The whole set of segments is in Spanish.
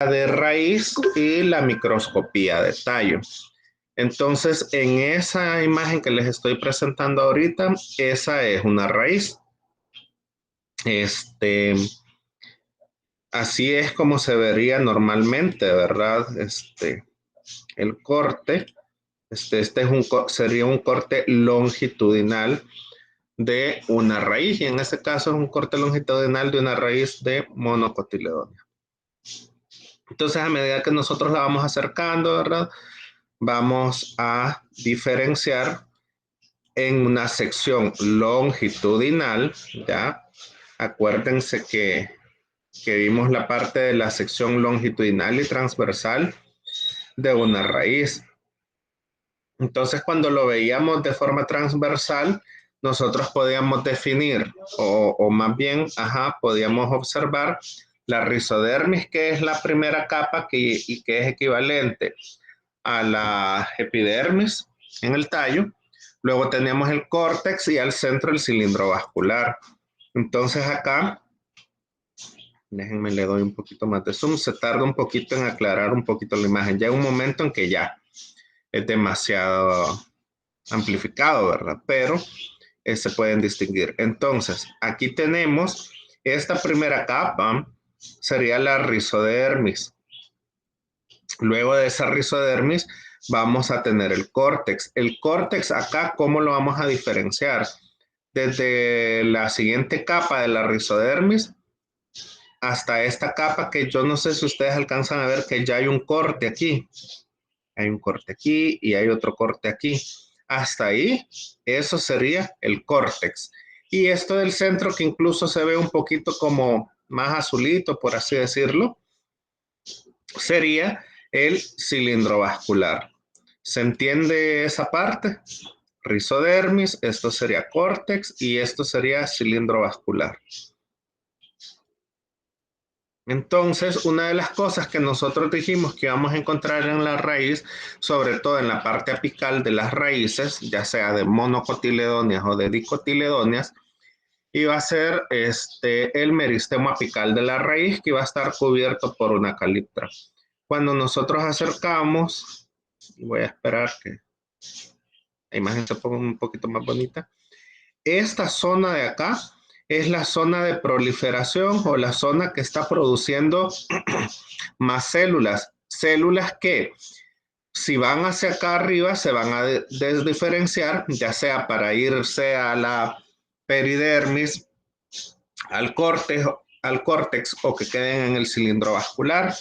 de raíz y la microscopía de tallo. Entonces, en esa imagen que les estoy presentando ahorita, esa es una raíz. Así es como se vería normalmente, ¿verdad? El corte, sería un corte longitudinal de una raíz, y en este caso es un corte longitudinal de una raíz de monocotiledonia. Entonces, a medida que nosotros la vamos acercando, ¿verdad? Vamos a diferenciar en una sección longitudinal, ¿ya? Acuérdense que vimos la parte de la sección longitudinal y transversal de una raíz. Entonces, cuando lo veíamos de forma transversal, nosotros podíamos definir, o más bien, podíamos observar la rizodermis, que es la primera capa y que es equivalente a la epidermis en el tallo. Luego tenemos el córtex y al centro el cilindro vascular. Entonces acá, déjenme le doy un poquito más de zoom, se tarda un poquito en aclarar un poquito la imagen. Llega un momento en que ya es demasiado amplificado, ¿verdad? Pero se pueden distinguir. Entonces, aquí tenemos esta primera capa, sería la rizodermis. Luego de esa rizodermis vamos a tener el córtex. El córtex acá, ¿cómo lo vamos a diferenciar? Desde la siguiente capa de la rizodermis hasta esta capa, que yo no sé si ustedes alcanzan a ver que ya hay un corte aquí. Hay un corte aquí y hay otro corte aquí. Hasta ahí, eso sería el córtex. Y esto del centro, que incluso se ve un poquito como más azulito, por así decirlo, sería el cilindro vascular. ¿Se entiende esa parte? Rizodermis, esto sería córtex y esto sería cilindro vascular. Entonces, una de las cosas que nosotros dijimos que íbamos a encontrar en la raíz, sobre todo en la parte apical de las raíces, ya sea de monocotiledóneas o de dicotiledóneas, iba a ser el meristemo apical de la raíz, que iba a estar cubierto por una caliptra. Cuando nosotros acercamos, voy a esperar que la imagen se ponga un poquito más bonita. Esta zona de acá es la zona de proliferación, o la zona que está produciendo más células. Células que, si van hacia acá arriba, se van a desdiferenciar, ya sea para irse a la peridermis, al córtex o que queden en el cilindro vascular.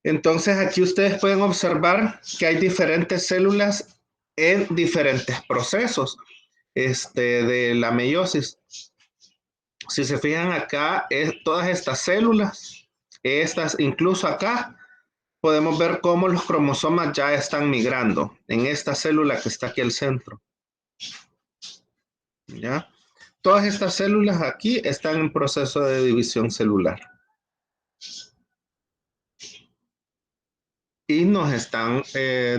Entonces aquí ustedes pueden observar que hay diferentes células en diferentes procesos de la meiosis. Si se fijan acá, todas estas células, incluso acá, podemos ver cómo los cromosomas ya están migrando en esta célula que está aquí al centro. ¿Ya? Todas estas células aquí están en proceso de división celular. Y nos están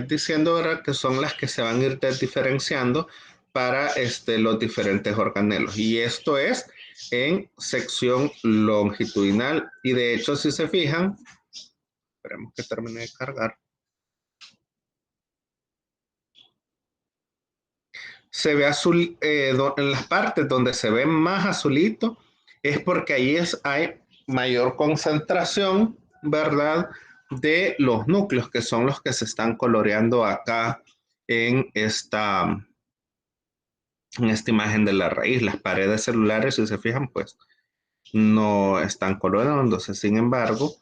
diciendo, ¿verdad?, que son las que se van a ir diferenciando para los diferentes organelos. Y esto es en sección longitudinal. Y de hecho, si se fijan, esperemos que termine de cargar. Se ve azul en las partes donde se ve más azulito, es porque ahí hay mayor concentración, ¿verdad?, de los núcleos, que son los que se están coloreando acá en esta imagen de la raíz. Las paredes celulares, si se fijan, pues no están coloreándose. Sin embargo,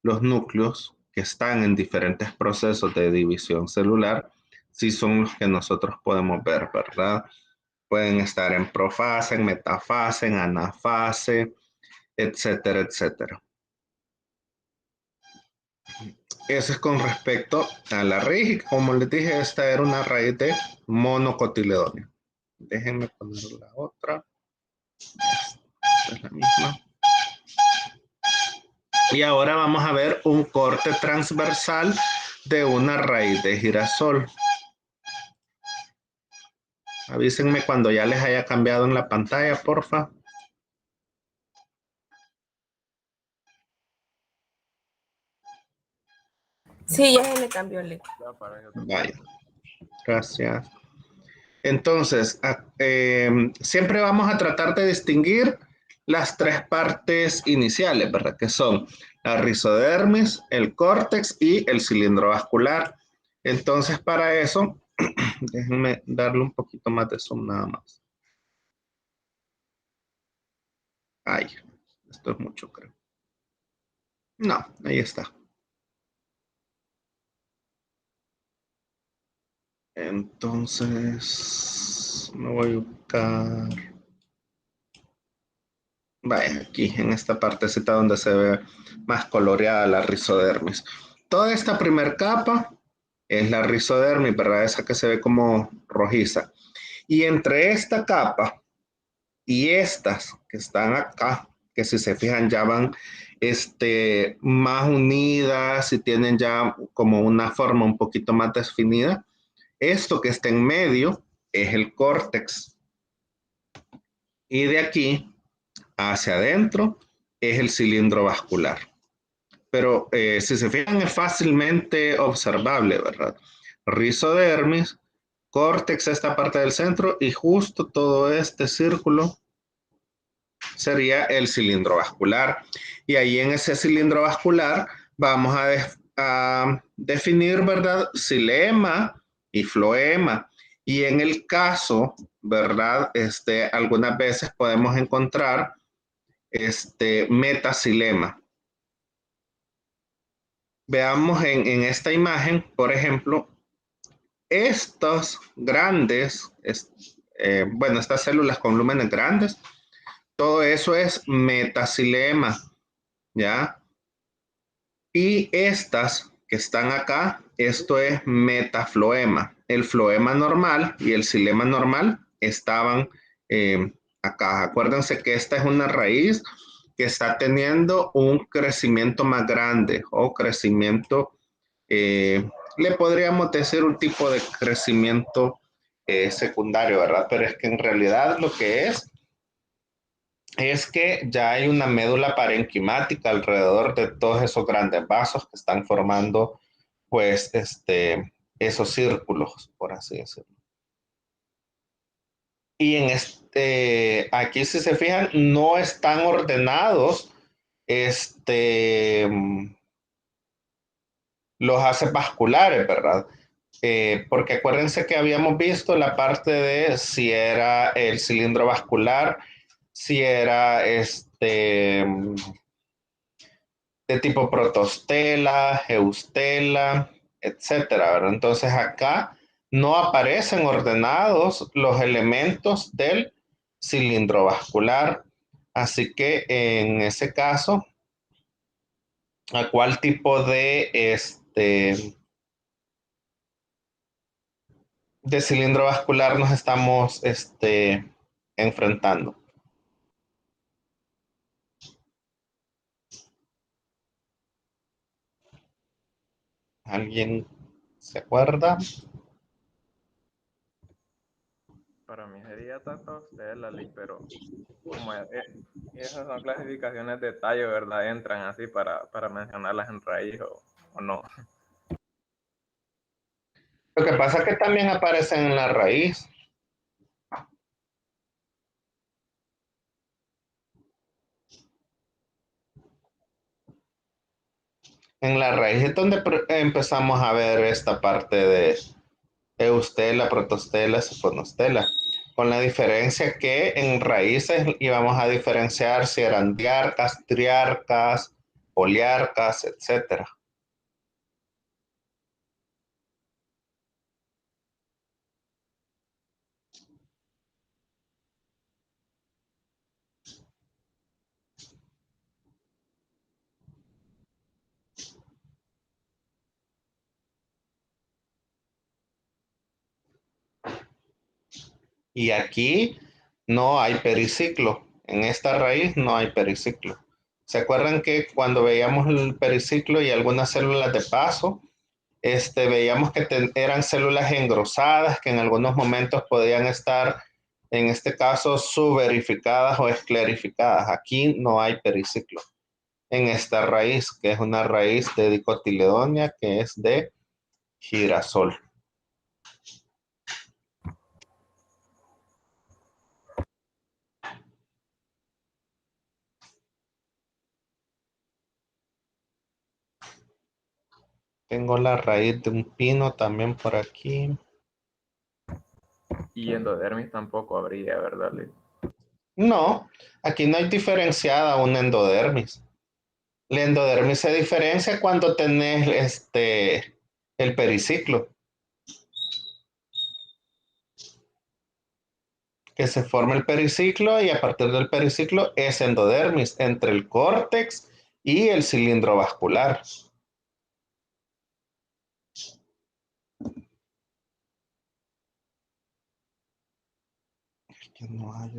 los núcleos que están en diferentes procesos de división celular, sí son los que nosotros podemos ver, ¿verdad? Pueden estar en profase, en metafase, en anafase, etcétera, etcétera. Eso es con respecto a la raíz. Como les dije, esta era una raíz de monocotiledonia. Déjenme poner la otra. Esta es la misma. Y ahora vamos a ver un corte transversal de una raíz de girasol. Avísenme cuando ya les haya cambiado en la pantalla, porfa. Sí, ya se le cambió el link. Vaya, gracias. Entonces, siempre vamos a tratar de distinguir las tres partes iniciales, ¿verdad? Que son la rizodermis, el córtex y el cilindro vascular. Entonces, para eso, déjenme darle un poquito más de zoom nada más. Ay, esto es mucho, creo. No, ahí está. Entonces, me voy a buscar. Vaya, aquí en esta partecita donde se ve más coloreada la rizodermis. Toda esta primer capa es la rizodermis, ¿verdad? Esa que se ve como rojiza. Y entre esta capa y estas que están acá, que si se fijan ya van más unidas y tienen ya como una forma un poquito más definida, esto que está en medio es el córtex. Y de aquí hacia adentro es el cilindro vascular. Pero si se fijan es fácilmente observable, ¿verdad? Rizodermis, córtex, esta parte del centro y justo todo este círculo sería el cilindro vascular. Y ahí en ese cilindro vascular vamos a definir, ¿verdad? Xilema y floema. Y en el caso, ¿verdad? Algunas veces podemos encontrar metaxilema. Veamos en esta imagen, por ejemplo, estos grandes, bueno, estas células con lúmenes grandes, todo eso es metaxilema, ¿ya? Y estas que están acá, esto es metafloema. El floema normal y el xilema normal estaban acá. Acuérdense que esta es una raíz que está teniendo un crecimiento más grande o crecimiento, le podríamos decir un tipo de crecimiento secundario, ¿verdad? Pero es que en realidad lo que es que ya hay una médula parenquimática alrededor de todos esos grandes vasos que están formando, pues, esos círculos, por así decirlo. Y aquí si se fijan, no están ordenados, los haces vasculares, ¿verdad? Porque acuérdense que habíamos visto la parte de si era el cilindro vascular, si era de tipo protostela, eustela, etcétera, ¿verdad? Entonces acá no aparecen ordenados los elementos del cilindro vascular. Así que en ese caso, ¿a cuál tipo de cilindro vascular nos estamos enfrentando? ¿Alguien se acuerda? Para mí sería Tatostela, pero como esas son clasificaciones de tallo, ¿verdad? Entran así para mencionarlas en raíz o no. Lo que pasa es que también aparecen en la raíz. En la raíz es donde empezamos a ver esta parte de eustela, protostela, sifonostela, con la diferencia que en raíces íbamos a diferenciar si eran diarcas, triarcas, poliarcas, etcétera. Y aquí no hay periciclo. En esta raíz no hay periciclo. ¿Se acuerdan que cuando veíamos el periciclo y algunas células de paso, veíamos que eran células engrosadas que en algunos momentos podían estar, en este caso, suberificadas o esclerificadas? Aquí no hay periciclo. en esta raíz, que es una raíz de dicotiledónea, que es de girasol. Tengo la raíz de un pino también por aquí. Y endodermis tampoco habría, ¿verdad, Liz? No, aquí no hay diferenciada una endodermis. La endodermis se diferencia cuando tenés el periciclo, que se forma el periciclo y a partir del periciclo es endodermis entre el córtex y el cilindro vascular. Que no hay.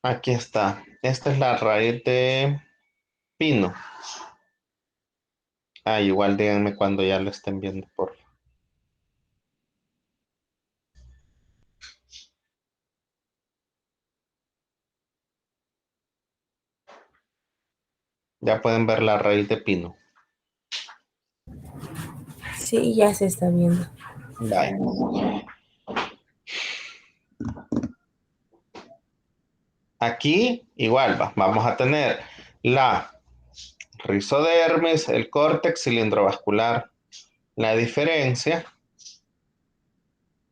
Aquí está. Esta es la raíz de pino. Ah, igual díganme cuando ya lo estén viendo, por favor. Ya pueden ver la raíz de pino. Sí, ya se está viendo. Vale. Aquí igual vamos a tener la rizodermis, el córtex cilindro vascular. La diferencia,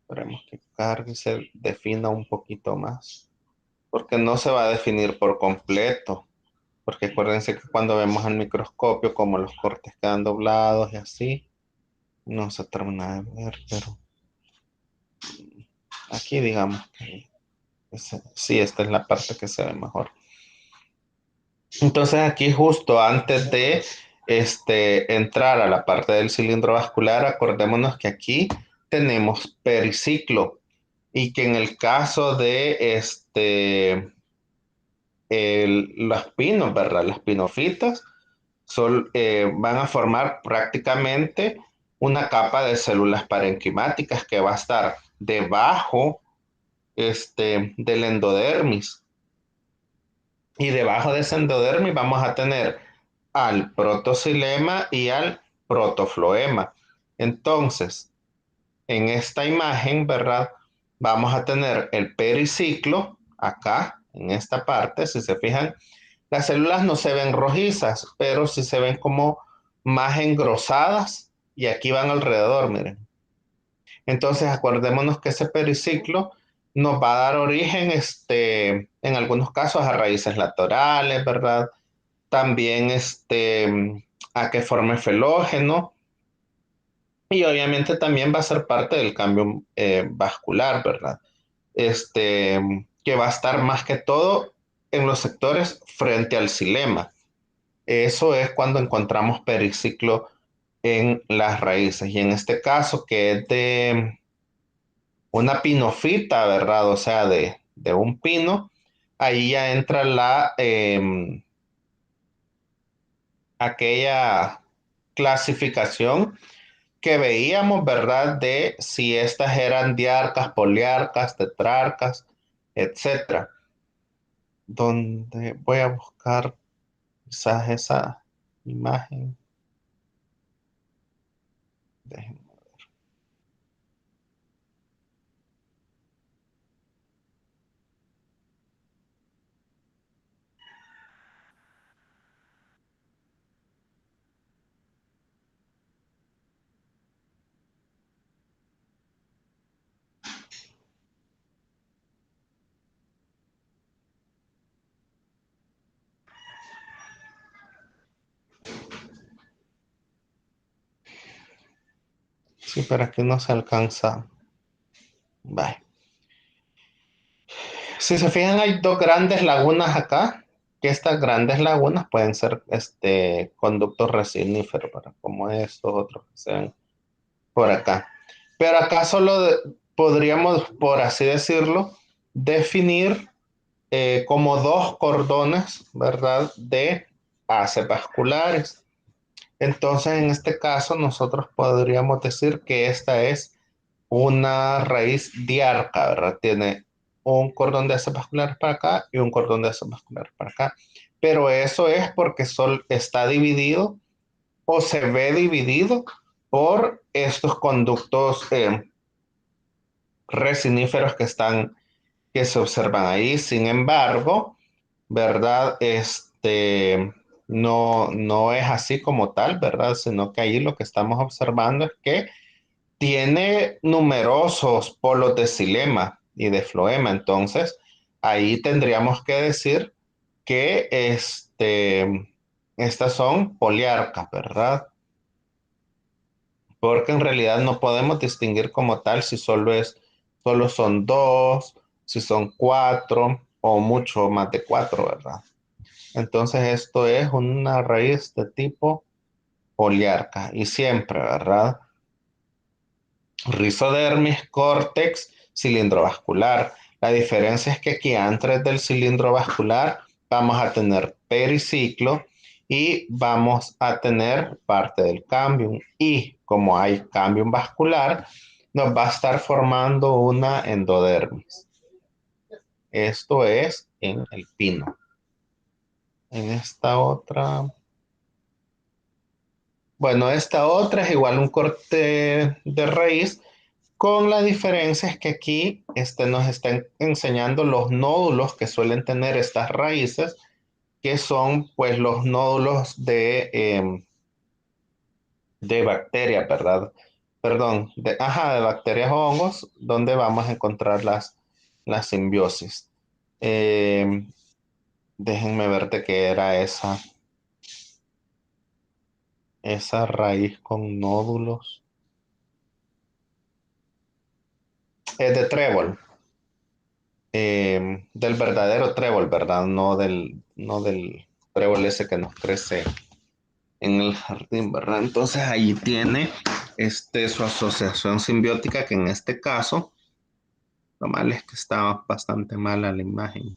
esperemos que cargue y se defina un poquito más, porque no se va a definir por completo. Porque acuérdense que cuando vemos al microscopio, como los cortes quedan doblados y así, no se termina de ver, pero aquí digamos que sí, esta es la parte que se ve mejor. Entonces aquí justo antes de entrar a la parte del cilindro vascular, acordémonos que aquí tenemos periciclo y que en el caso de los pinos, ¿verdad? Las pinofitas van a formar prácticamente una capa de células parenquimáticas que va a estar debajo del endodermis. Y debajo de ese endodermis vamos a tener al protoxilema y al protofloema. Entonces, en esta imagen, ¿verdad? Vamos a tener el periciclo acá, en esta parte, si se fijan, las células no se ven rojizas, pero sí se ven como más engrosadas y aquí van alrededor, miren. Entonces, acordémonos que ese periciclo nos va a dar origen, en algunos casos, a raíces laterales, ¿verdad? También a que forme felógeno y obviamente también va a ser parte del cambio vascular, ¿verdad? Que va a estar más que todo en los sectores frente al xilema. Eso es cuando encontramos periciclo en las raíces. Y en este caso, que es de una pinofita, ¿verdad? O sea, de un pino, ahí ya entra aquella clasificación que veíamos, ¿verdad? De si estas eran diarcas, poliarcas, tetrarcas, etcétera. Donde voy a buscar quizás esa imagen. Déjenme. Sí, pero aquí no se alcanza. Vale. Si se fijan, hay dos grandes lagunas acá. que estas grandes lagunas pueden ser conductos resiníferos, ¿verdad? Como estos otros que se ven por acá. Pero acá solo podríamos, por así decirlo, definir como dos cordones, ¿verdad? De haces vasculares. Entonces, en este caso, nosotros podríamos decir que esta es una raíz diarca, ¿verdad? Tiene un cordón de haces vasculares para acá y un cordón de haces vasculares para acá. Pero eso es porque está dividido o se ve dividido por estos conductos resiníferos que se observan ahí. Sin embargo, ¿verdad? No es así como tal, ¿verdad? Sino que ahí lo que estamos observando es que tiene numerosos polos de xilema y de floema. Entonces, ahí tendríamos que decir que estas son poliarcas, ¿verdad? Porque en realidad no podemos distinguir como tal si solo son dos, si son cuatro o mucho más de cuatro, ¿verdad? Entonces esto es una raíz de tipo poliarca y siempre, ¿verdad? Rizodermis, córtex, cilindro vascular. La diferencia es que aquí antes del cilindro vascular vamos a tener periciclo y vamos a tener parte del cambium. Y como hay cambium vascular, nos va a estar formando una endodermis. Esto es en el pino. En esta otra, bueno, esta otra es igual un corte de raíz, con la diferencia es que aquí nos están enseñando los nódulos que suelen tener estas raíces, que son pues los nódulos de bacterias, ¿verdad? Perdón, de bacterias o hongos, donde vamos a encontrar las simbiosis. Eh, Déjenme ver de qué era esa raíz con nódulos. Es de trébol. Del verdadero trébol, ¿verdad? No del trébol ese que nos crece en el jardín, ¿verdad? Entonces ahí tiene su asociación simbiótica, que en este caso, lo malo es que está bastante mala la imagen.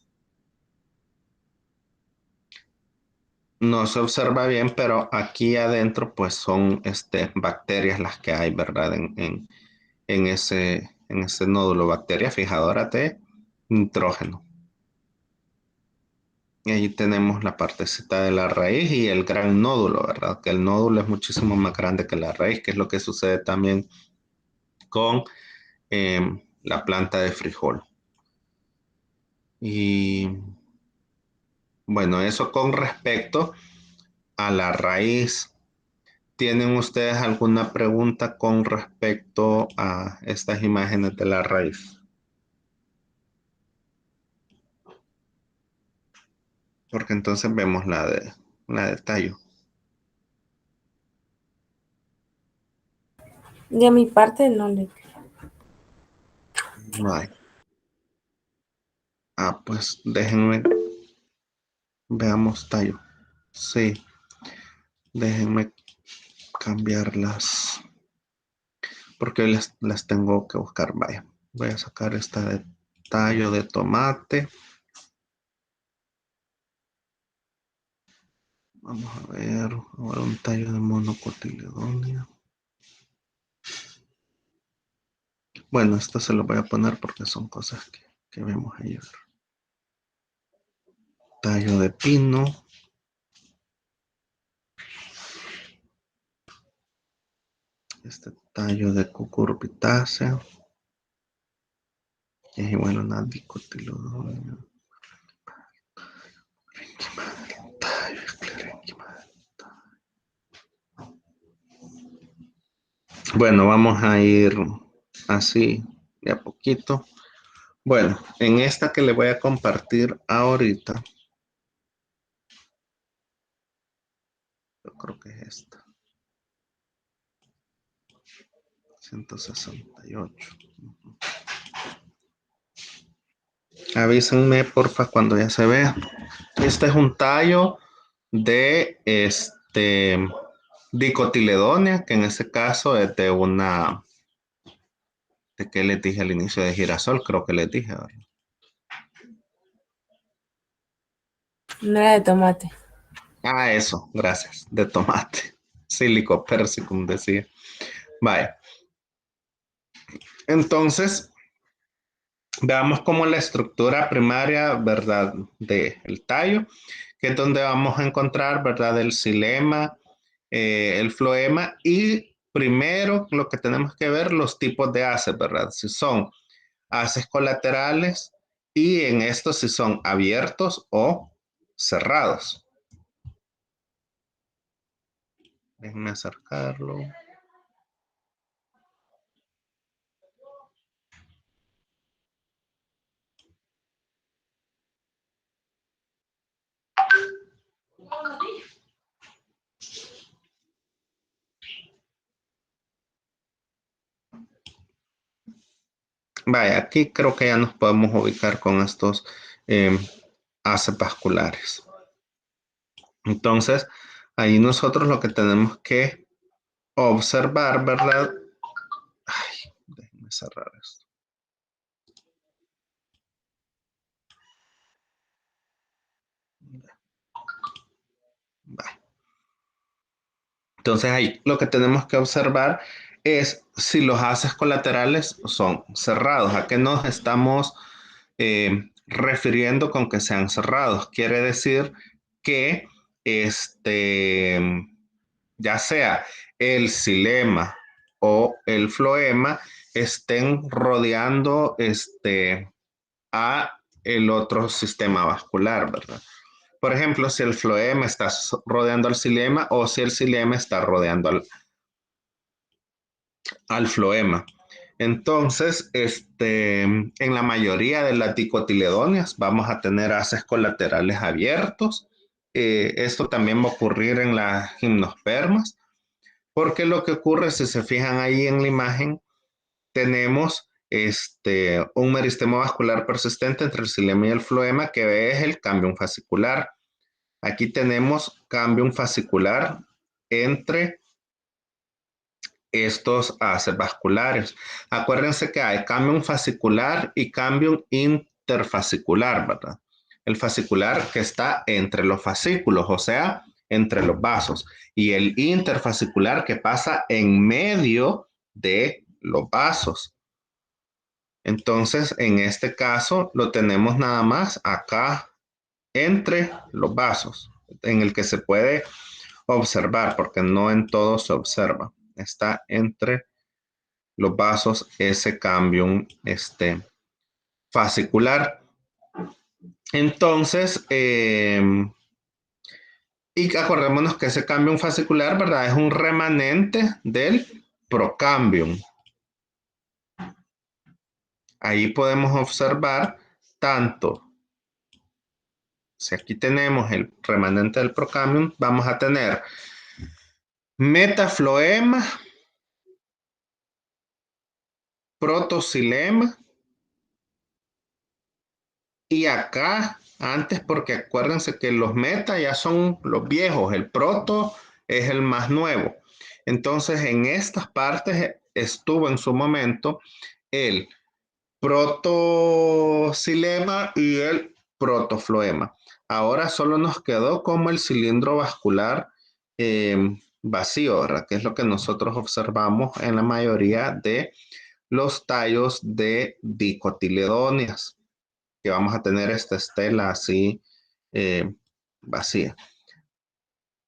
No se observa bien, pero aquí adentro pues son bacterias las que hay, ¿verdad? En ese nódulo, bacteria fijadora de nitrógeno. Y ahí tenemos la partecita de la raíz y el gran nódulo, ¿verdad? Que el nódulo es muchísimo más grande que la raíz, que es lo que sucede también con la planta de frijol. Y bueno, eso con respecto a la raíz. ¿Tienen ustedes alguna pregunta con respecto a estas imágenes de la raíz? Porque entonces vemos la de tallo. De mi parte no le. No hay. Pues déjenme, veamos tallo. Sí, déjenme cambiarlas porque hoy las tengo que buscar. Vaya, voy a sacar esta de tallo de tomate. Vamos a ver, ahora un tallo de monocotiledónea. Bueno, esto se lo voy a poner porque son cosas que vemos ayer. Tallo de pino. Este tallo de cucurbitácea. Es igual a una dicotiledónea. Tallo esclerénquima. Bueno, vamos a ir así de a poquito. Bueno, en esta que le voy a compartir ahorita, yo creo que es esta. 168. Avísenme, porfa, cuando ya se vea. Este es un tallo de dicotiledonia, que en este caso es de una, ¿de qué les dije al inicio? De girasol, creo que les dije, ¿verdad? No era de tomate. Ah, eso, gracias, de tomate. Silico persicum decía. Vaya. Entonces, veamos como la estructura primaria, ¿verdad? Del tallo, que es donde vamos a encontrar, ¿verdad? El xilema, el floema y primero lo que tenemos que ver los tipos de haces, ¿verdad? Si son haces colaterales y en estos si son abiertos o cerrados. Déjenme acercarlo. Vaya, aquí creo que ya nos podemos ubicar con estos haces vasculares. Entonces, ahí nosotros lo que tenemos que observar, ¿verdad? Ay, déjenme cerrar esto. Vale. Entonces ahí lo que tenemos que observar es si los haces colaterales son cerrados. ¿A qué nos estamos refiriendo con que sean cerrados? Quiere decir que ya sea el xilema o el floema estén rodeando a el otro sistema vascular, ¿verdad? Por ejemplo, si el floema está rodeando al xilema o si el xilema está rodeando al floema. Entonces, en la mayoría de las dicotiledonias vamos a tener haces colaterales abiertos. Esto también va a ocurrir en las gimnospermas, porque lo que ocurre, si se fijan ahí en la imagen, tenemos un meristemo vascular persistente entre el xilema y el floema, que es el cambium fascicular. Aquí tenemos cambium fascicular entre estos haces vasculares. Acuérdense que hay cambium fascicular y cambium interfascicular, ¿verdad? El fascicular que está entre los fascículos, o sea, entre los vasos, y el interfascicular que pasa en medio de los vasos. Entonces, en este caso, lo tenemos nada más acá entre los vasos, en el que se puede observar, porque no en todo se observa. Está entre los vasos ese cambium fascicular. Entonces, y acordémonos que ese cambium fascicular, ¿verdad? Es un remanente del procambium. Ahí podemos observar tanto, si aquí tenemos el remanente del procambium, vamos a tener metafloema, protoxilema, y acá antes, porque acuérdense que los meta ya son los viejos, el proto es el más nuevo. Entonces en estas partes estuvo en su momento el protoxilema y el protofloema. Ahora solo nos quedó como el cilindro vascular vacío, ¿verdad? Que es lo que nosotros observamos en la mayoría de los tallos de dicotiledonias, que vamos a tener esta estela así vacía.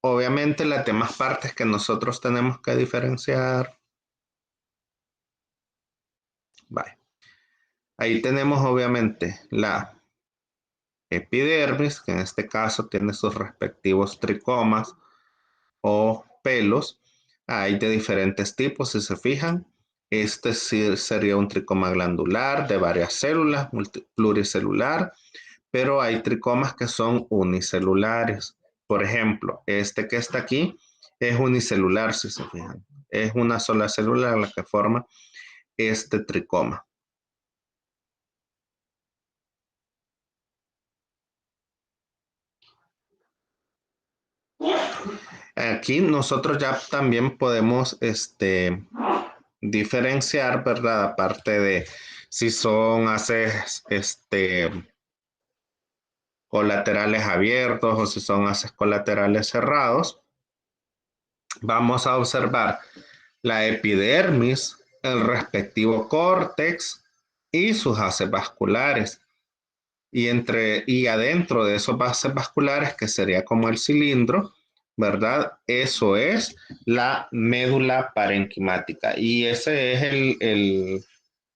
Obviamente las demás partes que nosotros tenemos que diferenciar. Vale. Ahí tenemos obviamente la epidermis, que en este caso tiene sus respectivos tricomas o pelos. Hay de diferentes tipos, si se fijan. Este sí sería un tricoma glandular de varias células, pluricelular, pero hay tricomas que son unicelulares. Por ejemplo, este que está aquí es unicelular, si se fijan. Es una sola célula la que forma este tricoma. Aquí nosotros ya también podemos diferenciar, ¿verdad? Aparte de si son haces colaterales abiertos o si son haces colaterales cerrados. Vamos a observar la epidermis, el respectivo córtex y sus haces vasculares. Y adentro de esos vasos vasculares, que sería como el cilindro, ¿verdad? Eso es la médula parenquimática. Y ese es el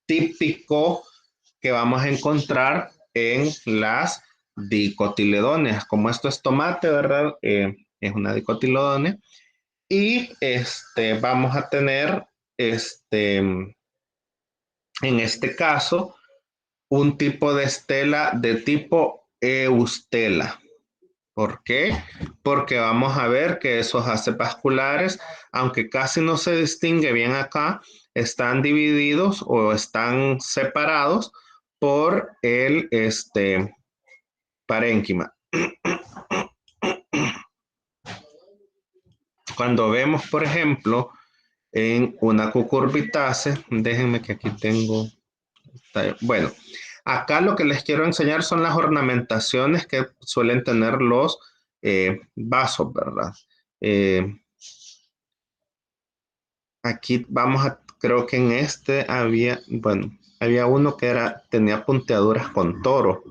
típico que vamos a encontrar en las dicotiledóneas. Como esto es tomate, ¿verdad? Es una dicotiledónea. Y vamos a tener, en este caso, un tipo de estela de tipo eustela. ¿Por qué? Porque vamos a ver que esos haces vasculares, aunque casi no se distingue bien acá, están divididos o están separados por el parénquima. Cuando vemos, por ejemplo, en una cucurbitase, déjenme que aquí tengo, bueno, acá lo que les quiero enseñar son las ornamentaciones que suelen tener los vasos, ¿verdad? Aquí vamos a, creo que en este había, bueno, había uno que tenía punteaduras con toro,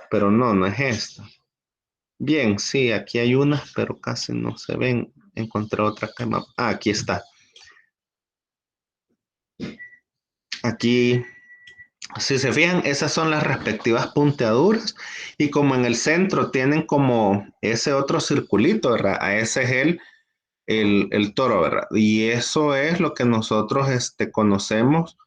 pero no es esta. Bien, sí, aquí hay unas, pero casi no se ven. Encontré otra que aquí está. Aquí, si se fijan, esas son las respectivas punteaduras y como en el centro tienen como ese otro circulito, ¿verdad? A ese es el toro, ¿verdad? Y eso es lo que nosotros conocemos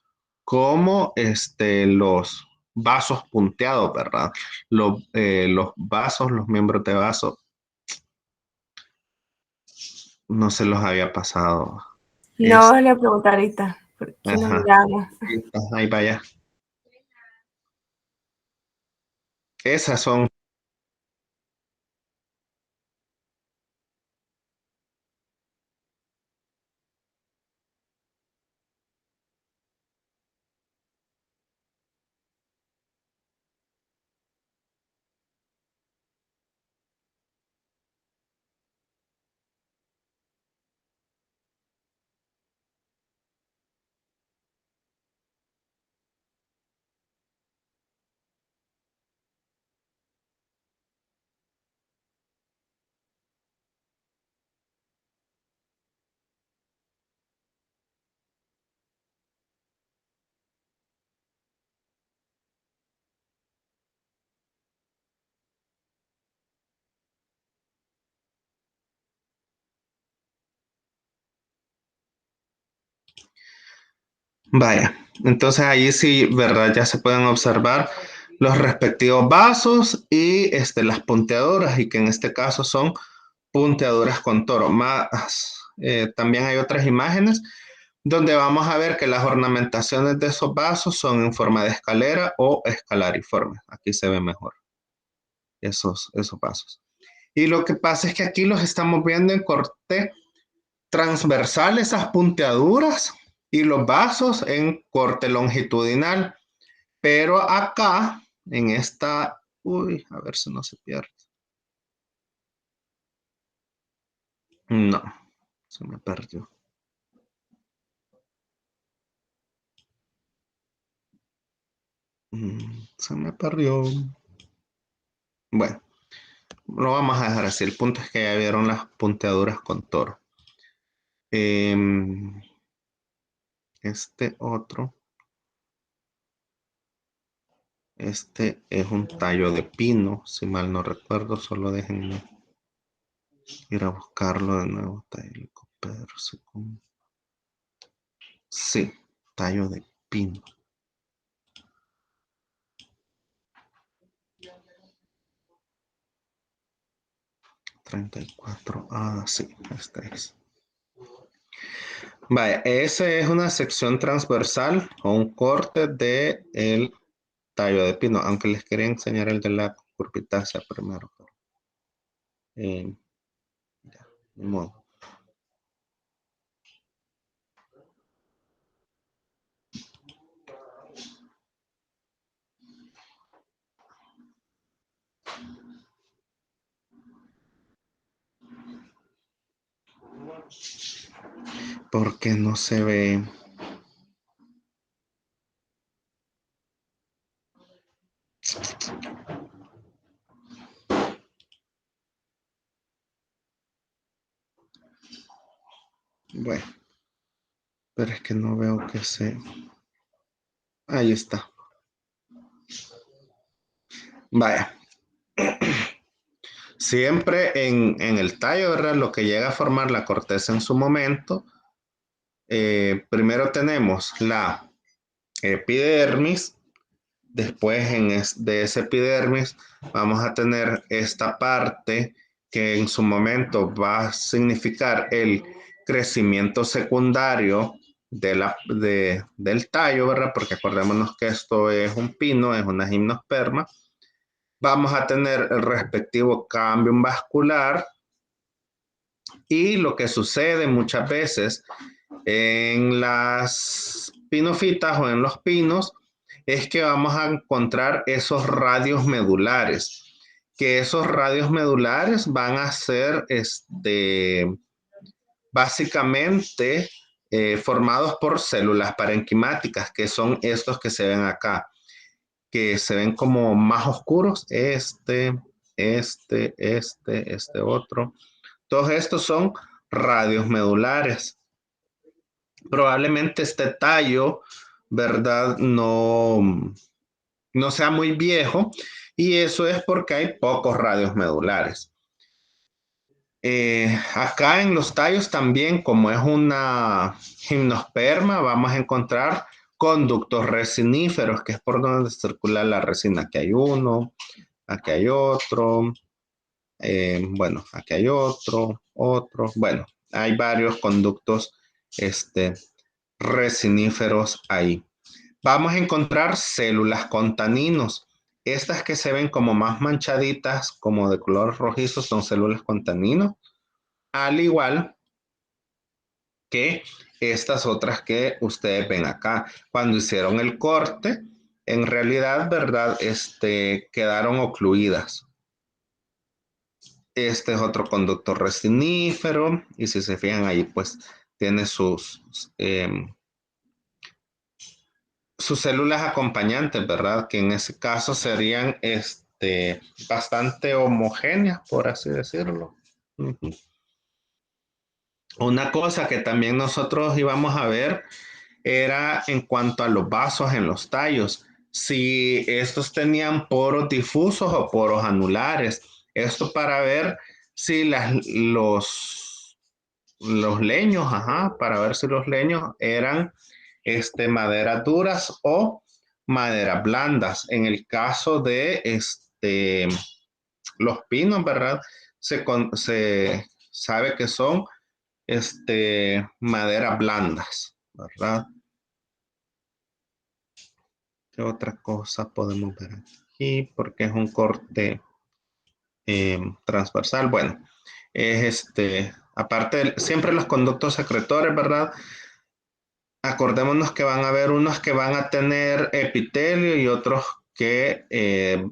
como los vasos punteados, ¿verdad? Los vasos, los miembros de vaso, no se los había pasado. No, le voy a preguntar ahorita, porque no Ajá, miramos. ahí vaya. Esas son. Vaya, entonces allí sí, ¿verdad? Ya se pueden observar los respectivos vasos y las punteadoras, y que en este caso son punteadoras con toro. También hay otras imágenes donde vamos a ver que las ornamentaciones de esos vasos son en forma de escalera o escalariformes. Aquí se ve mejor esos vasos. Y lo que pasa es que aquí los estamos viendo en corte transversal, esas punteaduras, y los vasos en corte longitudinal. Pero acá, en esta, uy, a ver si no se pierde. No, se me perdió. Se me perdió. Bueno, lo vamos a dejar así. El punto es que ya vieron las punteaduras con toro. Este otro. Este es un tallo de pino, si mal no recuerdo. Solo déjenme ir a buscarlo de nuevo. Sí, tallo de pino. 34. Sí, este es. Vaya, esa es una sección transversal o un corte de el tallo de pino, aunque les quería enseñar el de la cucurbitácea primero. Ya. Ni modo. ¿Por qué no se ve? Bueno, pero es que no veo que se... Ahí está. Vaya. Siempre en el tallo, ¿verdad? Lo que llega a formar la corteza en su momento, primero tenemos la epidermis, después de ese epidermis vamos a tener esta parte que en su momento va a significar el crecimiento secundario del tallo, ¿verdad? Porque acordémonos que esto es un pino, es una gimnosperma. Vamos a tener el respectivo cambio vascular y lo que sucede muchas veces en las pinofitas o en los pinos es que vamos a encontrar esos radios medulares, que esos radios medulares van a ser básicamente formados por células parenquimáticas, que son estos que se ven acá, que se ven como más oscuros, este otro. Todos estos son radios medulares. Probablemente este tallo, ¿verdad? No sea muy viejo y eso es porque hay pocos radios medulares. Acá en los tallos también, como es una gimnosperma, vamos a encontrar conductos resiníferos, que es por donde circula la resina. Aquí hay uno, aquí hay otro, bueno, aquí hay otro. Bueno, hay varios conductos resiníferos ahí. Vamos a encontrar células con taninos. Estas que se ven como más manchaditas, como de color rojizo, son células con taninos, al igual que estas otras que ustedes ven acá. Cuando hicieron el corte, en realidad, ¿verdad? Quedaron ocluidas. Este es otro conducto resinífero y si se fijan ahí, pues tiene sus células acompañantes, ¿verdad? Que en ese caso serían bastante homogéneas, por así decirlo. Ujú. Una cosa que también nosotros íbamos a ver era en cuanto a los vasos en los tallos, si estos tenían poros difusos o poros anulares. Esto para ver si los leños, ajá, para ver si los leños eran maderas duras o maderas blandas. En el caso de los pinos, ¿verdad? Se sabe que son maderas blandas, ¿verdad? ¿Qué otra cosa podemos ver aquí? Porque es un corte transversal. Bueno, es aparte, siempre los conductos secretores, ¿verdad? Acordémonos que van a haber unos que van a tener epitelio y otros que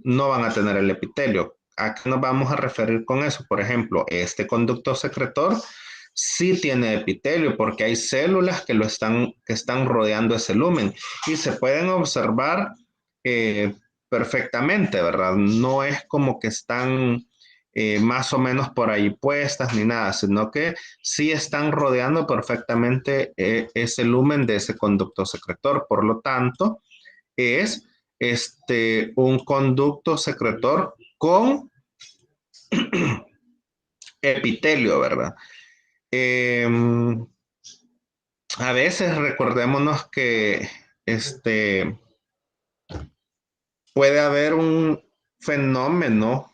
no van a tener el epitelio. ¿A qué nos vamos a referir con eso? Por ejemplo, este conducto secretor sí tiene epitelio porque hay células que están rodeando ese lumen y se pueden observar perfectamente, ¿verdad? No es como que están más o menos por ahí puestas ni nada, sino que sí están rodeando perfectamente ese lumen de ese conducto secretor. Por lo tanto, es un conducto secretor con epitelio, ¿verdad? Eh, a veces recordémonos que puede haber un fenómeno,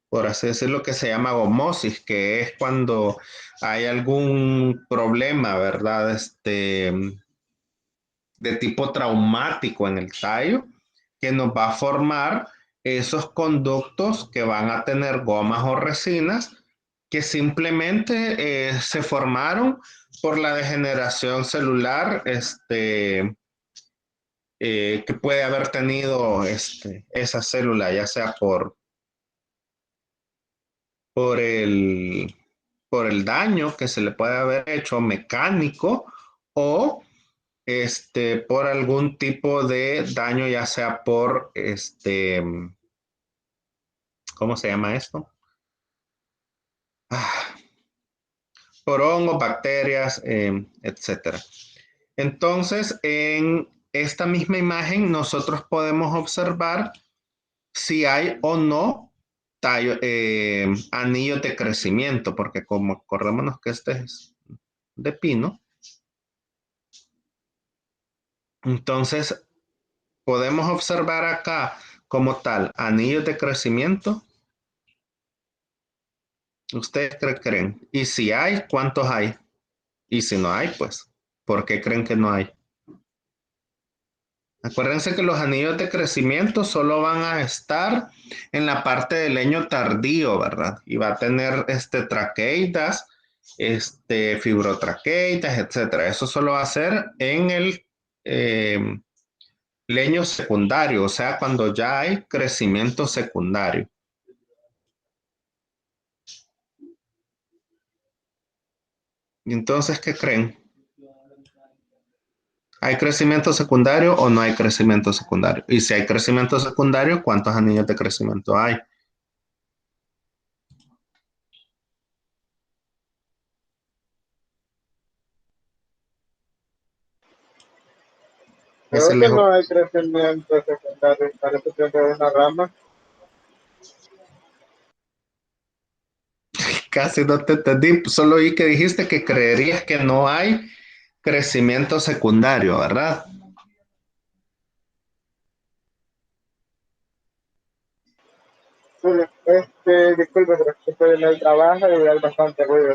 por así decirlo, que se llama gomosis, que es cuando hay algún problema, ¿verdad? De tipo traumático en el tallo, que nos va a formar esos conductos que van a tener gomas o resinas que simplemente se formaron por la degeneración celular que puede haber tenido esa célula, ya sea por el, por el daño que se le puede haber hecho mecánico o por algún tipo de daño, ya sea por ¿cómo se llama esto? Ah, por hongos, bacterias, etcétera. Entonces, en esta misma imagen, nosotros podemos observar si hay o no anillos de crecimiento, porque como acordémonos que este es de pino, entonces podemos observar acá como tal anillos de crecimiento. ¿Ustedes qué creen? Y si hay, ¿cuántos hay? Y si no hay, pues, ¿por qué creen que no hay? Acuérdense que los anillos de crecimiento solo van a estar en la parte del leño tardío, ¿verdad? Y va a tener traqueidas, fibrotraqueidas, etcétera. Eso solo va a ser en el eh, leño secundario, o sea, cuando ya hay crecimiento secundario. ¿Y entonces qué creen? ¿Hay crecimiento secundario o no hay crecimiento secundario? Y si hay crecimiento secundario, ¿cuántos anillos de crecimiento hay? Ese Creo que lejos. no hay crecimiento secundario, parece que es una rama. Casi no te entendí, solo oí que dijiste que creerías que no hay crecimiento secundario, ¿verdad? Sí, disculpe, pero estoy en el trabajo y hay bastante ruido.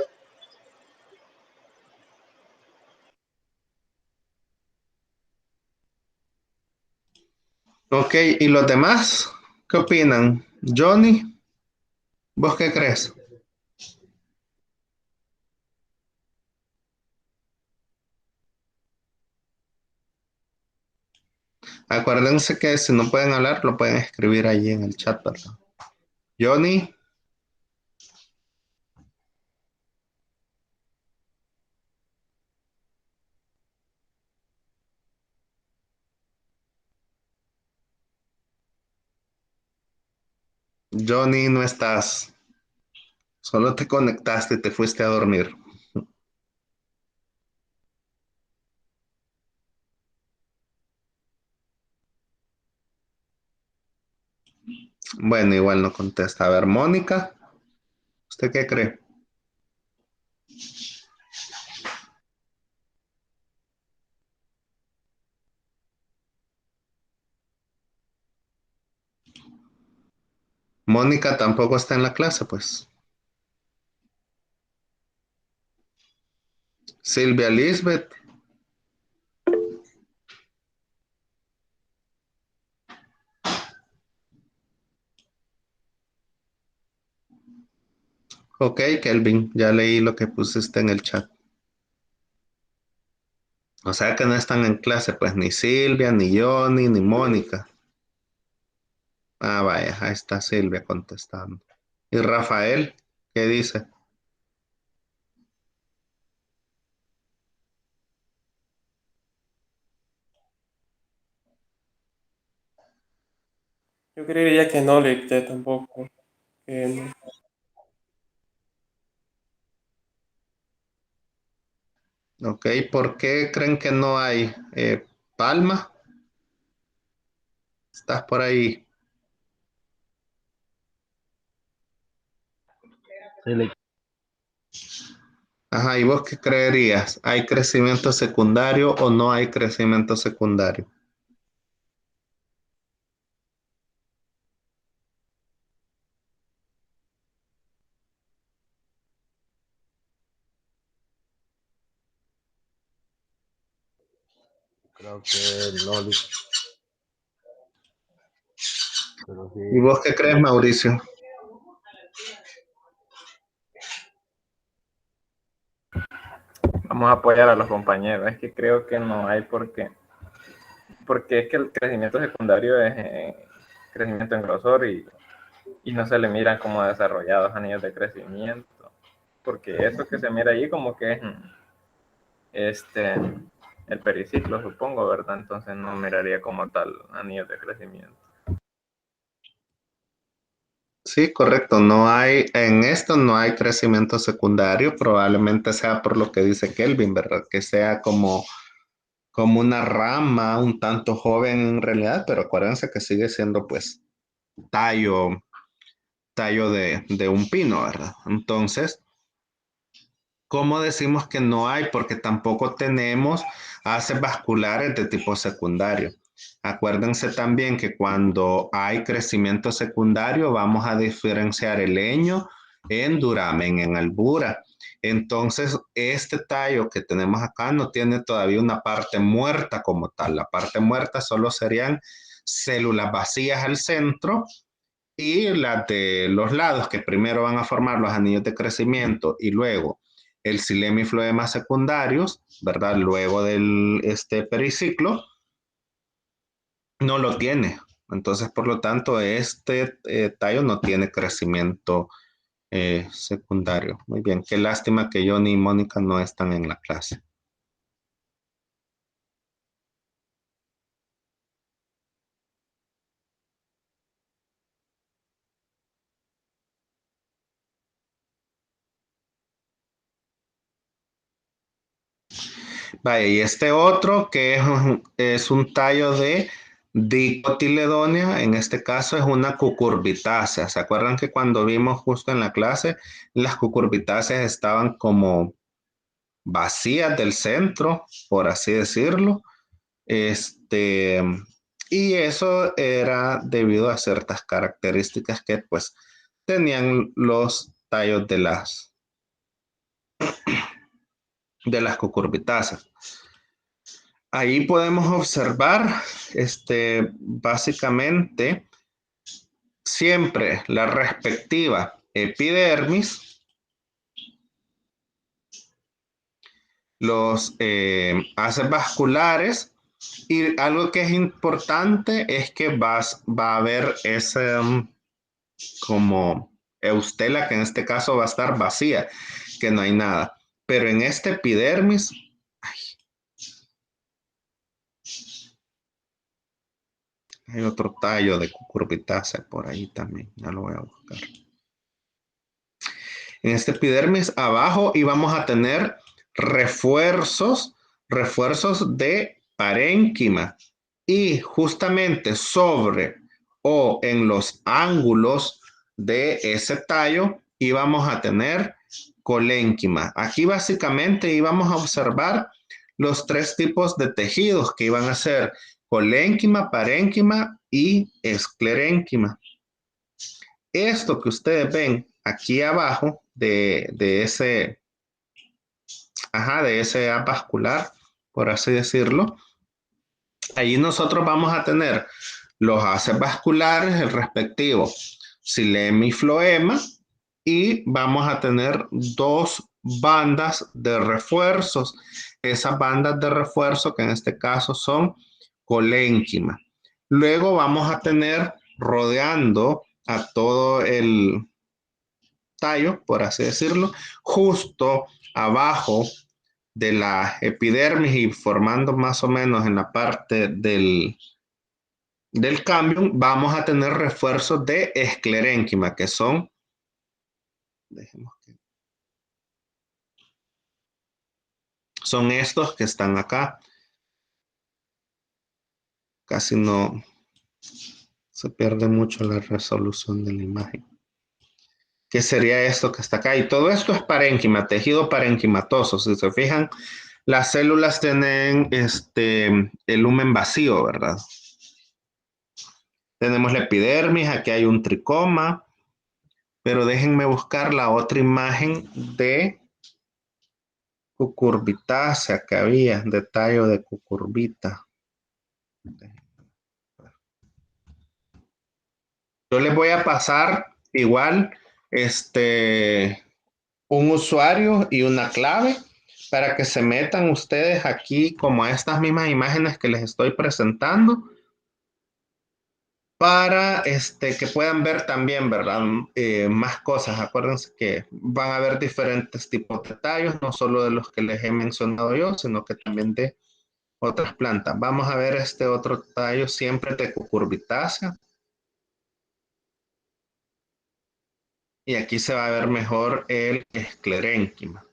Ok, ¿y los demás? ¿Qué opinan? Johnny, ¿vos qué crees? Acuérdense que si no pueden hablar, lo pueden escribir allí en el chat, ¿verdad? Johnny, Johnny, no estás. Solo te conectaste y te fuiste a dormir. Bueno, igual no contesta. A ver, Mónica, ¿usted qué cree? Mónica tampoco está en la clase, pues. Silvia Lisbeth, ok, Kelvin, ya leí lo que pusiste en el chat. O sea que no están en clase, pues ni Silvia, ni Johnny, ni Mónica. Ah, vaya, ahí está Silvia contestando. ¿Y Rafael? ¿Qué dice? Yo creería que no, Licté tampoco. Que no. Ok, ¿por qué creen que no hay? Palma, ¿estás por ahí? Ajá, ¿y vos qué creerías? ¿Hay crecimiento secundario o no hay crecimiento secundario? Creo que no, pero ¿Y sí, vos qué crees, Mauricio? Vamos a apoyar a los compañeros. Es que creo que no hay porque es que el crecimiento secundario es crecimiento en grosor y no se le miran como desarrollados anillos de crecimiento. Porque eso que se mira ahí como que es este, el periciclo, supongo, ¿verdad? Entonces no miraría como tal anillos de crecimiento. Sí, correcto. No hay, en esto no hay crecimiento secundario. Probablemente sea por lo que dice Kelvin, ¿verdad? Que sea como una rama un tanto joven en realidad, pero acuérdense que sigue siendo pues tallo, tallo de un pino, ¿verdad? Entonces, ¿cómo decimos que no hay? Porque tampoco tenemos haces vasculares de tipo secundario. Acuérdense también que cuando hay crecimiento secundario vamos a diferenciar el leño en duramen, en albura. Entonces, este tallo que tenemos acá no tiene todavía una parte muerta como tal. La parte muerta solo serían células vacías al centro y las de los lados que primero van a formar los anillos de crecimiento y luego el xilema y floema secundarios, ¿verdad? Luego del periciclo, no lo tiene. Entonces, por lo tanto, este tallo no tiene crecimiento secundario. Muy bien, qué lástima que Johnny y Mónica no están en la clase. Vaya, y este otro que es un tallo de dicotiledónea, en este caso es una cucurbitácea. ¿Se acuerdan que cuando vimos justo en la clase, las cucurbitáceas estaban como vacías del centro, por así decirlo? Este, y eso era debido a ciertas características que pues tenían los tallos de las cucurbitáceas. Ahí podemos observar, básicamente, siempre la respectiva epidermis, los haces vasculares, y algo que es importante es que va a haber ese como eustela, que en este caso va a estar vacía, que no hay nada. Pero en este epidermis, hay otro tallo de cucurbitácea por ahí también, ya lo voy a buscar. En este epidermis abajo íbamos a tener refuerzos de parénquima y justamente sobre o en los ángulos de ese tallo íbamos a tener colénquima. Aquí básicamente íbamos a observar los tres tipos de tejidos que iban a ser colénquima, parénquima y esclerénquima. Esto que ustedes ven aquí abajo de ese vascular, por así decirlo, allí nosotros vamos a tener los haces vasculares, el respectivo xilema y floema, y vamos a tener dos bandas de refuerzos. Esas bandas de refuerzo que en este caso son colénquima. Luego vamos a tener rodeando a todo el tallo, por así decirlo, justo abajo de la epidermis y formando más o menos en la parte del cambium, vamos a tener refuerzos de esclerénquima, que son, son estos que están acá. Casi no se pierde mucho la resolución de la imagen. ¿Qué sería esto que está acá? Y todo esto es parénquima, tejido parenquimatoso. Si se fijan, las células tienen el lumen vacío, ¿verdad? Tenemos la epidermis, aquí hay un tricoma, pero déjenme buscar la otra imagen de cucurbitácea que había, de tallo de cucurbita. Yo les voy a pasar igual un usuario y una clave para que se metan ustedes aquí como a estas mismas imágenes que les estoy presentando, para que puedan ver también, ¿verdad? Más cosas. Acuérdense que van a haber diferentes tipos de tallos, no solo de los que les he mencionado yo, sino que también de otras plantas. Vamos a ver este otro tallo siempre de cucurbitácea. Y aquí se va a ver mejor el esclerénquima.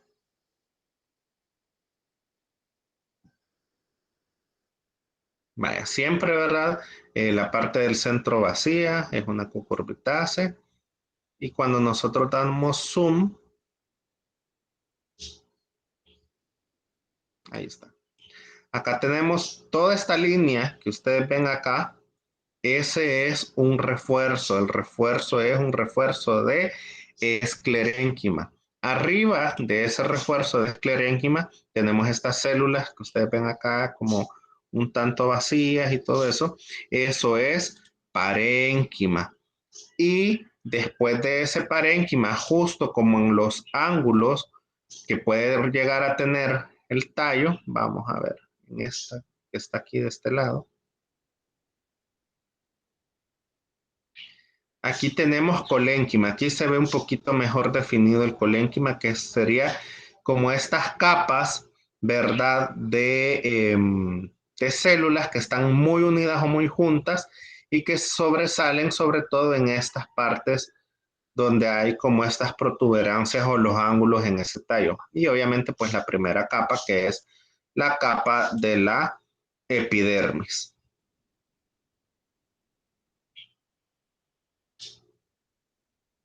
Vaya, siempre, ¿verdad? La parte del centro vacía es una cucurbitácea. Y cuando nosotros damos zoom, ahí está. Acá tenemos toda esta línea que ustedes ven acá. Ese es un refuerzo. El refuerzo es un refuerzo de esclerénquima. Arriba de ese refuerzo de esclerénquima tenemos estas células que ustedes ven acá como un tanto vacías y todo eso. Eso es parénquima. Y después de ese parénquima, justo como en los ángulos que puede llegar a tener el tallo, vamos a ver en esta que está aquí de este lado. Aquí tenemos colénquima. Aquí se ve un poquito mejor definido el colénquima, que sería como estas capas, ¿verdad? De células que están muy unidas o muy juntas y que sobresalen sobre todo en estas partes donde hay como estas protuberancias o los ángulos en ese tallo. Y obviamente pues la primera capa, que es la capa de la epidermis.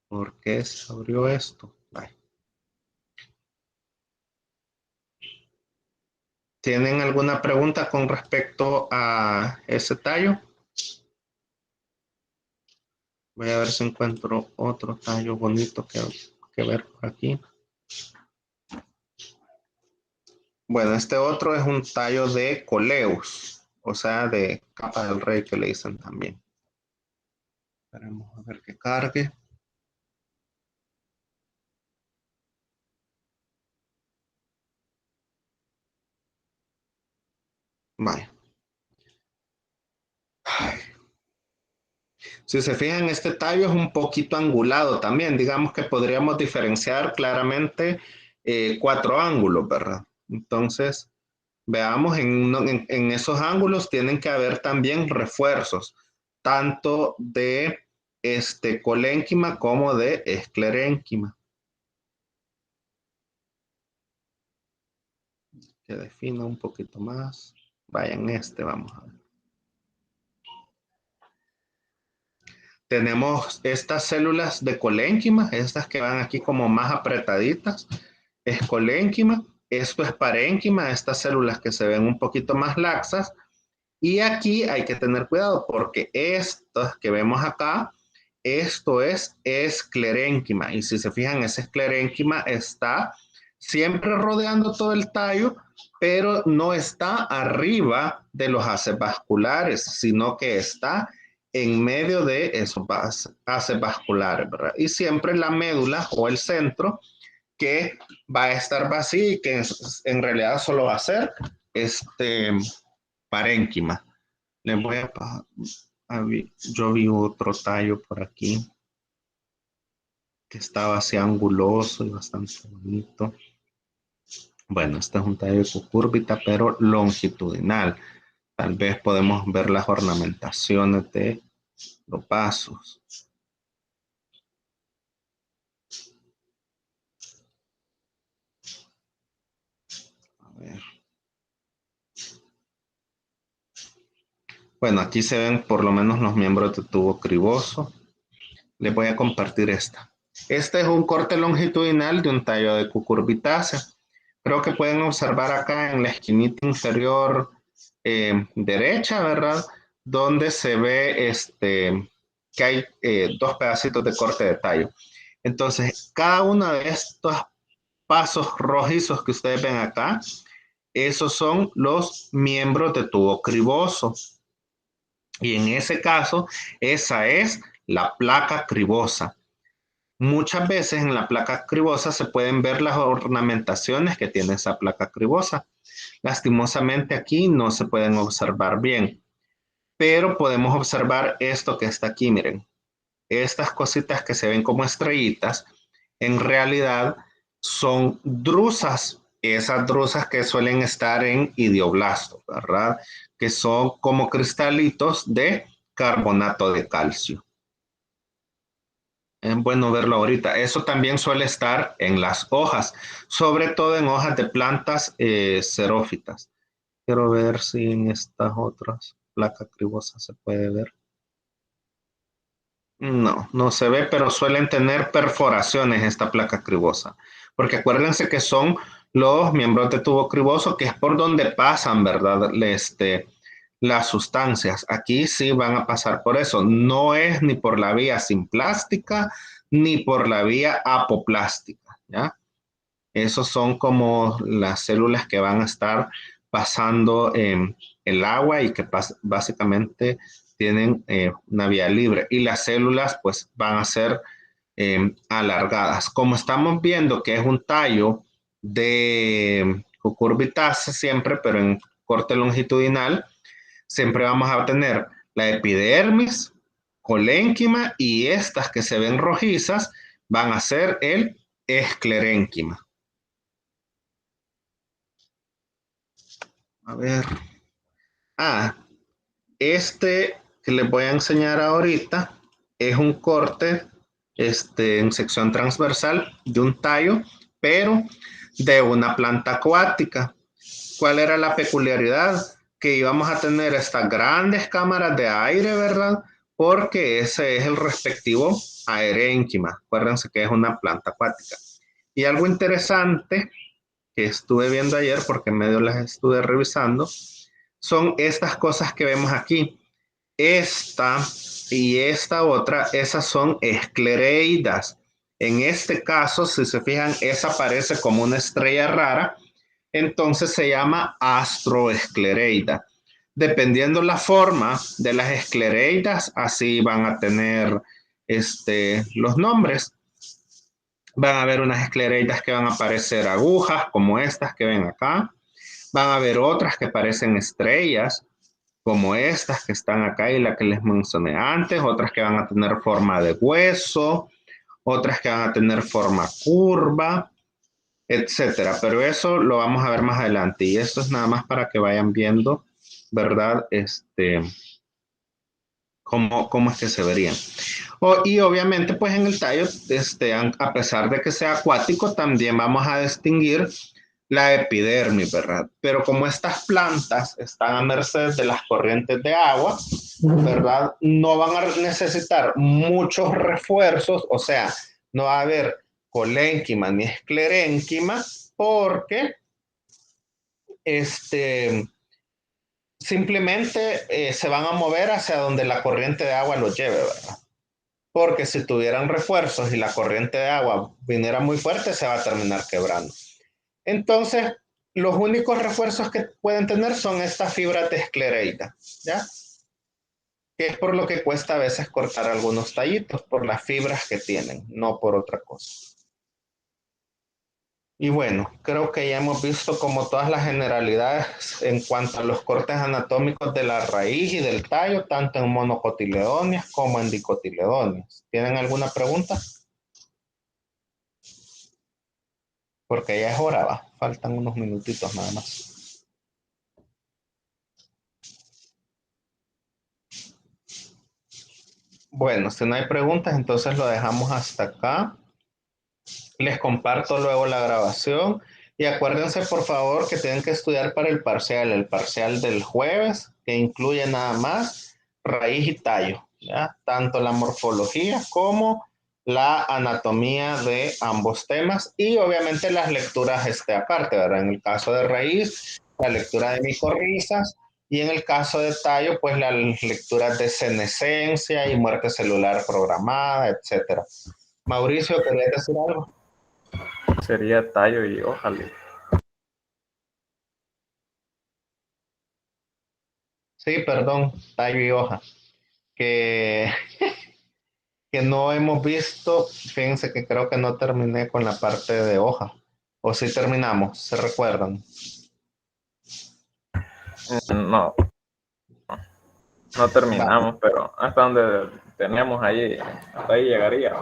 ¿Por qué se abrió esto? Bye. ¿Tienen alguna pregunta con respecto a ese tallo? Voy a ver si encuentro otro tallo bonito que ver por aquí. Bueno, este otro es un tallo de coleus, o sea, de capa del rey que le dicen también. Esperemos a ver que cargue. Vaya. Si se fijan, este tallo es un poquito angulado también. Digamos que podríamos diferenciar claramente 4 ángulos, ¿verdad? Entonces, veamos, en esos ángulos tienen que haber también refuerzos, tanto de colénquima como de esclerénquima. Que defina un poquito más. Vayan vamos a ver. Tenemos estas células de colénquima, estas que van aquí como más apretaditas, es colénquima. Esto es parénquima, estas células que se ven un poquito más laxas. Y aquí hay que tener cuidado porque estas que vemos acá, esto es esclerénquima. Y si se fijan, ese esclerénquima está siempre rodeando todo el tallo, pero no está arriba de los haces vasculares, sino que está en medio de esos haces vasculares, ¿verdad? Y siempre la médula o el centro que va a estar vacío y que en realidad solo va a ser parénquima. Les voy yo vi otro tallo por aquí que estaba así anguloso y bastante bonito. Bueno, este es un tallo de cucúrbita, pero longitudinal. Tal vez podemos ver las ornamentaciones de los vasos. A ver. Bueno, aquí se ven por lo menos los miembros de tubo criboso. Les voy a compartir esta. Este es un corte longitudinal de un tallo de cucurbitácea. Creo que pueden observar acá en la esquinita inferior derecha, ¿verdad? Donde se ve que hay 2 pedacitos de corte de tallo. Entonces, cada uno de estos pasos rojizos que ustedes ven acá, esos son los miembros de tubo criboso. Y en ese caso, esa es la placa cribosa. Muchas veces en la placa cribosa se pueden ver las ornamentaciones que tiene esa placa cribosa. Lastimosamente aquí no se pueden observar bien, pero podemos observar esto que está aquí, miren. Estas cositas que se ven como estrellitas, en realidad son drusas, esas drusas que suelen estar en idioblastos, ¿verdad? Que son como cristalitos de carbonato de calcio. Es bueno verlo ahorita. Eso también suele estar en las hojas, sobre todo en hojas de plantas xerófitas. Quiero ver si en estas otras placas cribosas se puede ver. No, no se ve, pero suelen tener perforaciones esta placa cribosa. Porque acuérdense que son los miembros de tubo criboso, que es por donde pasan, ¿verdad? Las sustancias. Aquí sí van a pasar por eso. No es ni por la vía simplástica ni por la vía apoplástica, ¿ya? Esos son como las células que van a estar pasando el agua y que básicamente tienen una vía libre. Y las células pues van a ser alargadas. Como estamos viendo que es un tallo de cucurbitacea siempre, pero en corte longitudinal, siempre vamos a tener la epidermis, colénquima y estas que se ven rojizas van a ser el esclerénquima. A ver. Ah, este que les voy a enseñar ahorita es un corte en sección transversal de un tallo, pero de una planta acuática. ¿Cuál era la peculiaridad? Que íbamos a tener estas grandes cámaras de aire, ¿verdad? Porque ese es el respectivo aerénquima. Acuérdense que es una planta acuática. Y algo interesante que estuve viendo ayer, porque en medio las estuve revisando, son estas cosas que vemos aquí. Esta y esta otra, esas son esclereidas. En este caso, si se fijan, esa parece como una estrella rara, entonces se llama astroesclereida. Dependiendo la forma de las esclereidas, así van a tener los nombres. Van a haber unas esclereidas que van a parecer agujas, como estas que ven acá. Van a haber otras que parecen estrellas, como estas que están acá y la que les mencioné antes, otras que van a tener forma de hueso, otras que van a tener forma curva, etcétera. Pero eso lo vamos a ver más adelante. Y esto es nada más para que vayan viendo, ¿verdad? Cómo es que se verían. Y obviamente, pues en el tallo, a pesar de que sea acuático, también vamos a distinguir la epidermis, ¿verdad? Pero como estas plantas están a merced de las corrientes de agua, ¿verdad? No van a necesitar muchos refuerzos, o sea, no va a haber colénquima ni esclerénquima, porque simplemente se van a mover hacia donde la corriente de agua los lleve, ¿verdad? Porque si tuvieran refuerzos y la corriente de agua viniera muy fuerte, se va a terminar quebrando. Entonces, los únicos refuerzos que pueden tener son estas fibras de esclereida, ¿ya? Que es por lo que cuesta a veces cortar algunos tallitos, por las fibras que tienen, no por otra cosa. Y bueno, creo que ya hemos visto como todas las generalidades en cuanto a los cortes anatómicos de la raíz y del tallo, tanto en monocotiledóneas como en dicotiledóneas. ¿Tienen alguna pregunta? Porque ya es hora, va. Faltan unos minutitos nada más. Bueno, si no hay preguntas, entonces lo dejamos hasta acá. Les comparto luego la grabación. Y acuérdense, por favor, que tienen que estudiar para el parcial del jueves, que incluye nada más raíz y tallo, ¿ya? Tanto la morfología como la anatomía de ambos temas y obviamente las lecturas aparte, ¿verdad? En el caso de raíz, la lectura de micorrizas y en el caso de tallo, pues las lecturas de senescencia y muerte celular programada, etcétera. Mauricio, ¿querías decir algo? Sería tallo y ojalá. Sí, perdón, tallo y hoja. Que que no hemos visto, fíjense que creo que no terminé con la parte de hoja. ¿O sí terminamos? ¿Se recuerdan? No, no Vale. terminamos, pero hasta donde tenemos ahí, hasta ahí llegaría.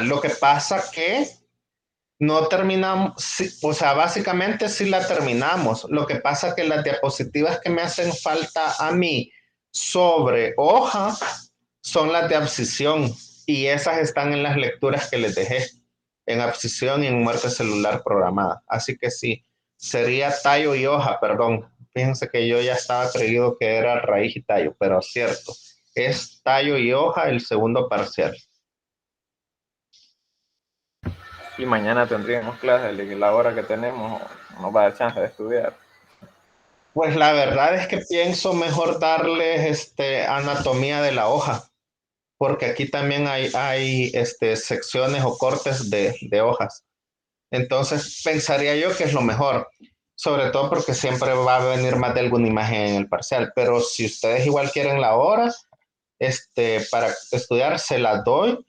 Lo que pasa que no terminamos, sí, o sea, básicamente sí la terminamos. Lo que pasa que las diapositivas que me hacen falta a mí sobre hoja son las de abscisión y esas están en las lecturas que les dejé en abscisión y en muerte celular programada. Así que sí, sería tallo y hoja, perdón. Fíjense que yo ya estaba creído que era raíz y tallo, pero cierto, es tallo y hoja el segundo parcial. Y mañana tendríamos clases, y la hora que tenemos no nos va a dar chance de estudiar. Pues la verdad es que pienso mejor darles anatomía de la hoja, porque aquí también hay secciones o cortes de hojas. Entonces pensaría yo que es lo mejor, sobre todo porque siempre va a venir más de alguna imagen en el parcial, pero si ustedes igual quieren la hora, para estudiar se las doy,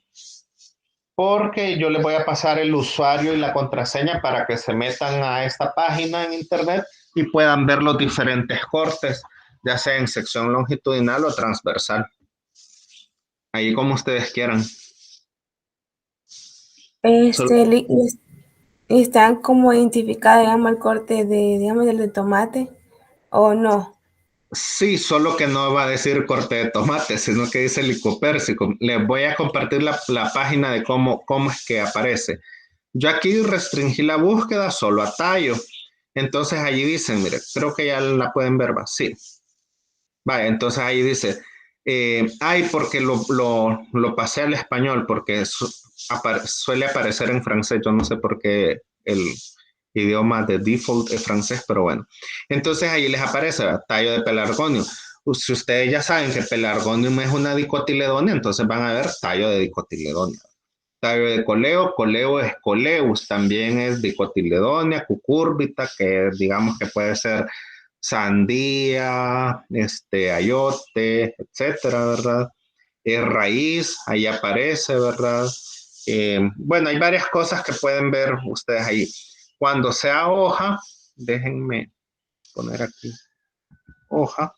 porque yo les voy a pasar el usuario y la contraseña para que se metan a esta página en internet y puedan ver los diferentes cortes, ya sea en sección longitudinal o transversal. Ahí como ustedes quieran. Solo- Este, ¿están como identificados, digamos, el corte de, digamos, del de tomate o no? Sí, solo que no va a decir corte de tomate, sino que dice licopérsico. Les voy a compartir la página de cómo es que aparece. Yo aquí restringí la búsqueda solo a tallo. Entonces allí dicen, mire, creo que ya la pueden ver, va. Sí. Vale, entonces ahí dice, porque lo pasé al español, porque suele aparecer en francés, yo no sé por qué el idioma de default es francés, pero bueno. Entonces ahí les aparece, ¿verdad? Tallo de pelargonio. Si ustedes ya saben que pelargonium es una dicotiledonia, entonces van a ver tallo de dicotiledonia. Tallo de coleo, coleo es coleus, también es dicotiledonia, cucúrbita, que digamos que puede ser sandía, ayote, etcétera, ¿verdad? Raíz, ahí aparece, ¿verdad? Bueno, hay varias cosas que pueden ver ustedes ahí. Cuando sea hoja, déjenme poner aquí hoja,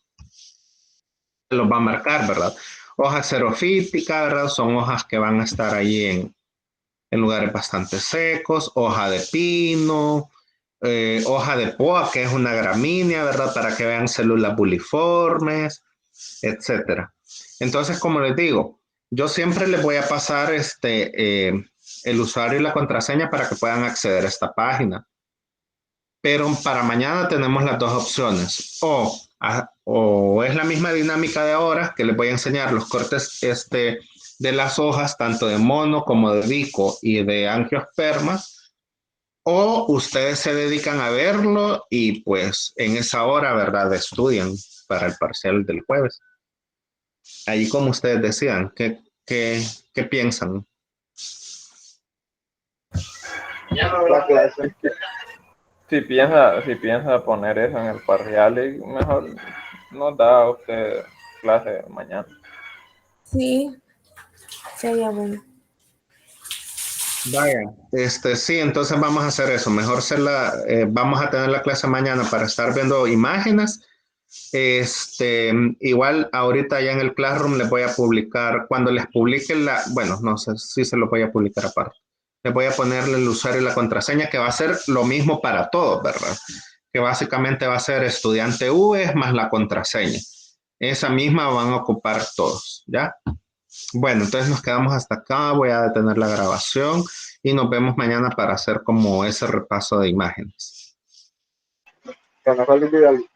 los va a marcar, ¿verdad? Hoja xerofítica, ¿verdad? Son hojas que van a estar ahí en lugares bastante secos, hoja de pino, hoja de poa, que es una gramínea, ¿verdad? Para que vean células buliformes, etcétera. Entonces, como les digo, yo siempre les voy a pasar el usuario y la contraseña para que puedan acceder a esta página. Pero para mañana tenemos las dos opciones. O es la misma dinámica de ahora, que les voy a enseñar los cortes de las hojas, tanto de mono como de dico y de angiospermas, o ustedes se dedican a verlo y pues en esa hora, ¿verdad? Estudian para el parcial del jueves. Ahí como ustedes decían, ¿qué piensan? La clase. Si piensa poner eso en el parcial, y mejor nos da a usted clase mañana. Sí, sería bueno. Vaya, sí, entonces vamos a hacer eso. Mejor vamos a tener la clase mañana para estar viendo imágenes. Igual ahorita ya en el Classroom les voy a publicar, cuando les publique bueno, no sé si se lo voy a publicar aparte. Les voy a ponerle el usuario y la contraseña, que va a ser lo mismo para todos, ¿verdad? Que básicamente va a ser estudiante V más la contraseña. Esa misma van a ocupar todos, ¿ya? Bueno, entonces nos quedamos hasta acá. Voy a detener la grabación y nos vemos mañana para hacer como ese repaso de imágenes. Que no se olvide